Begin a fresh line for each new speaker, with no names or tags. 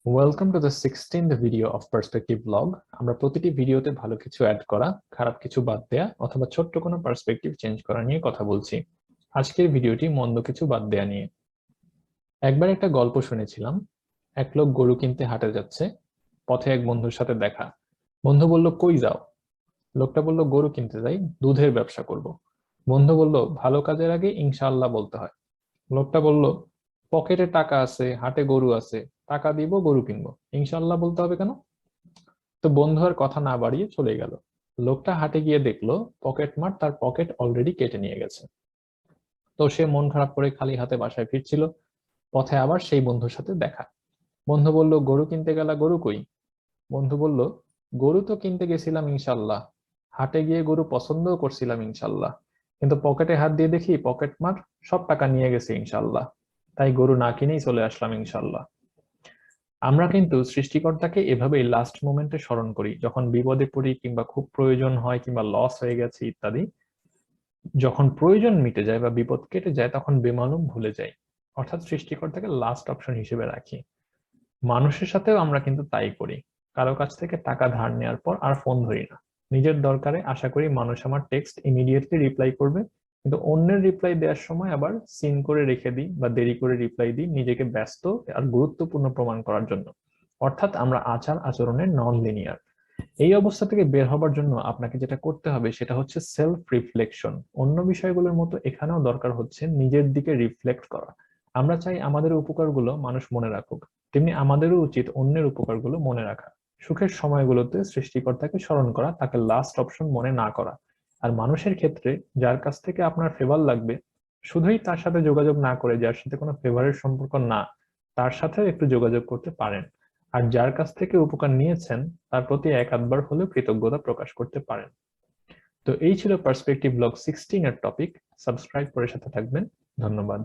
Welcome to the 16th video of perspective blog. আমরা প্রতিটি ভিডিওতে ভালো কিছু অ্যাড করা, খারাপ কিছু বাদ দেয়া অথবা ছোট্ট কোনো পার্সপেক্টিভ চেঞ্জ করা নিয়ে কথা বলছি। আজকের ভিডিওটি মন্দ কিছু বাদ দেয়া নিয়ে। একবার একটা গল্প শুনেছিলাম। এক লোক গরু কিনতে হাটে যাচ্ছে, পথে এক বন্ধুর সাথে দেখা। বন্ধু বলল, কই যাও? লোকটা বলল, গরু কিনতে যাই, দুধের ব্যবসা করব। বন্ধু বলল, ভালো কাজের আগে ইনশাআল্লাহ বলতে হয়। লোকটা বলল, পকেটে টাকা আছে, হাটে গরু আছে, টাকা দিব, গরু কিনবো, ইনশাআল্লাহ বলতে হবে কেন? তো বন্ধু আর কথা না বাড়িয়ে চলে গেল। লোকটা হাটে গিয়ে দেখলো পকেট মার তার পকেট অলরেডি কেটে নিয়ে গেছে। তো সে মন খারাপ করে খালি হাতে বাসায় ফিরছিল। পথে আবার সেই বন্ধুর সাথে দেখা। বন্ধু বলল, গরু কিনতে গেলা, গরু কই? বন্ধু বলল, গরু তো কিনতে গেছিলাম ইনশাল্লাহ, হাটে গিয়ে গরু পছন্দও করছিলাম ইনশাল্লাহ, কিন্তু পকেটে হাত দিয়ে দেখি পকেট মার সব টাকা নিয়ে গেছে ইনশাল্লাহ, তাই গরু না কিনেই চলে আসলাম ইনশাল্লাহ। আমরা কিন্তু সৃষ্টিকর্তাকে এভাবেই লাস্ট মোমেন্টে স্মরণ করি, যখন বিপদে পড়ি কিংবা খুব প্রয়োজন হয় কিংবা লস হয়ে গেছে ইত্যাদি। যখন প্রয়োজন মিটে যায় বা বিপদ কেটে যায় তখন বেমালুম ভুলে যাই, অর্থাৎ সৃষ্টিকর্তাকে লাস্ট অপশন হিসেবে রাখি। মানুষের সাথেও আমরা কিন্তু তাই করি। কারো কাছ থেকে টাকা ধার নেওয়ার পর আর ফোন ধরি না। নিজের দরকারে আশা করি মানুষ আমার টেক্সট ইমিডিয়েটলি রিপ্লাই করবে, কিন্তু অন্যের রিপ্লাই দেওয়ার সময় আবার সিন করে রেখে দিই বা দেরি করে রিপ্লাই দিই, নিজেকে ব্যস্ত আর গুরুত্বপূর্ণ প্রমাণ করার জন্য। অর্থাৎ আমরা আচার আচরণে নন লিনিয়ার। এই অবস্থা থেকে বের হবার জন্য আপনাকে যেটা করতে হবে সেটা হচ্ছে সেলফ রিফ্লেকশন। অন্য বিষয়গুলোর মতো এখানেও দরকার হচ্ছে নিজের দিকে রিফ্লেক্ট করা। আমরা চাই আমাদের উপকারগুলো মানুষ মনে রাখুক, তেমনি আমাদেরও উচিত অন্যের উপকারগুলো মনে রাখা। সুখের সময়গুলোতে সৃষ্টিকর্তাকে স্মরণ করা, তাকে লাস্ট অপশন মনে না করা। আর মানুষের ক্ষেত্রে যার কাছ থেকে আপনার ফেভার লাগবে, শুধুই তার সাথে যোগাযোগ না করে, যার সাথে কোনো ফেভারের সম্পর্ক না, তার সাথেও একটু যোগাযোগ করতে পারেন। আর যার কাছ থেকে উপকার নিয়েছেন তার প্রতি এক আধবার হলেও কৃতজ্ঞতা প্রকাশ করতে পারেন। তো এই ছিল পার্সপেক্টিভ ব্লগ 16 এর টপিক। সাবস্ক্রাইব করে সাথে থাকবেন। ধন্যবাদ।